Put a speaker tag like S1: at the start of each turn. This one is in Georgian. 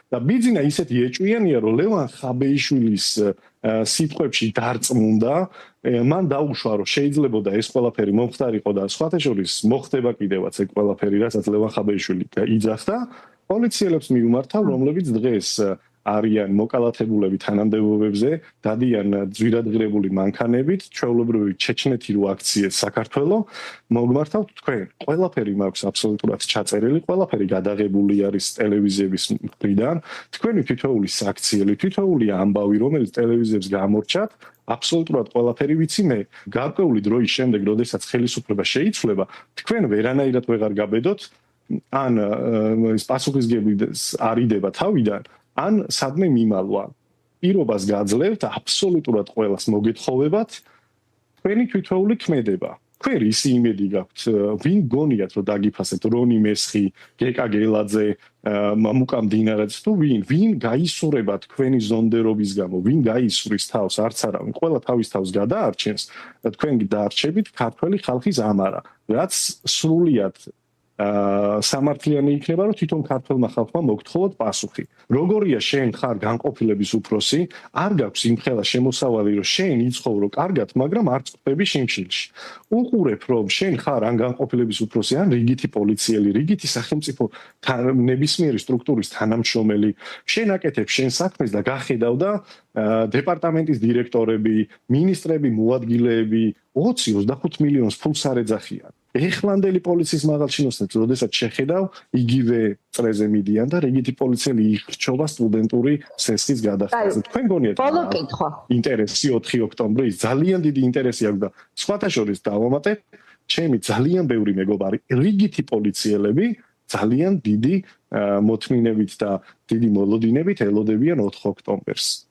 S1: და ბიძინა ისეთი ეჭვიანია, რომ ლევან ხაბეიშვილის სიტყვებში დარწმუნდა, მან დაუშვა, რომ შეიძლებოდა ეს ყველაფერი მომხდარიყო და სხვათა შორის მოხდება კიდევაც ეგ ყველაფერი, რასაც ლევან ხაბეიშვილი იძახდა, პოლიციელებს მიუმართავ, რომლებიც დღეს არიან მოკალათებულები თანამდებობებზე, დადიან ძვირადღირებული მანქანებით, ჩვეულებრივი ჩეჩნეთი რო აქციეს საქართველოს, მოგმართავთ თქვენ. ყველაფერი მაქვს აბსოლუტურად ჩაწერილი, ყველაფერი გადაღებული არის ტელევიზიების მხრიდან. თქვენი თითოეული საქციელი, თითოეული ამბავი, რომელიც ტელევიზიებს გამორჩათ, აბსოლუტურად ყველაფერი ვიცი მე. გარკვეული დროის შემდეგ, როდესაც ხელისუფლება შეიცვლება, თქვენ ვერანაირად ვეღარ გაბედოთ, ან ეს პასუხისგები არიდება თავიდან, ან სადმე მიმალვა. პირობას გაძლევთ აბსოლუტურად ყველას მოგეთხოვებათ თქვენი თვითოული ქმედება. თქვენ ისი იმედი გაქვთ, ვინ გონიათ რომ დაგიფასეთ რონი მესხი, გეკა გელაძე, მამუკა მდინარაძე თუ ვინ გაისურება თქვენი ზონდერობის გამო, ვინ გაისურის თავს არც არავინ, ყველა თავის თავს გადაარჩენს და თქვენ დაარჩებით ქართველი ხალხის ამარა, რაც სრულიად სამართლიანი იქნება, რომ თვითონ ქართველმა ხალხმა მოგთხოვოთ პასუხი. როგორია შენ ხარ განყოფილების უფროსი, არ გაქვს იმხელა შემოსავალი, რომ შენ იცხოვრო კარგად, მაგრამ არ წყვები შიმშილში. უყურებ, რომ შენ ხარ ან განყოფილების უფროსი, ან რიგითი პოლიციელი, რიგითი სახელმწიფო ნებისმიერი სტრუქტურის თანამშრომელი, შენ აკეთებ შენ საქმეს და გახედავ და დეპარტამენტის დირექტორები, მინისტრები, მოადგილეები 20-25 მილიონს ფულს არ ეძახიან. ეხლანდელი პოლიციის მაღალჩინოსნებს, როდესაც შეხედავ, იგივე წრეზე მიდიან და რიგითი პოლიციელი ირჩევა სტუდენტური სესიის გადახდაზე. თქვენ გონიათ ინტერესი 4 ოქტომბრის ძალიან დიდი ინტერესი აქვს და სხვათა შორის დავამატებ, ჩემი ძალიან ბევრი მეგობარი, რიგითი პოლიციელები ძალიან დიდი მოთმინებით და დიდი მოლოდინებით ელოდებიან 4 ოქტომბერს.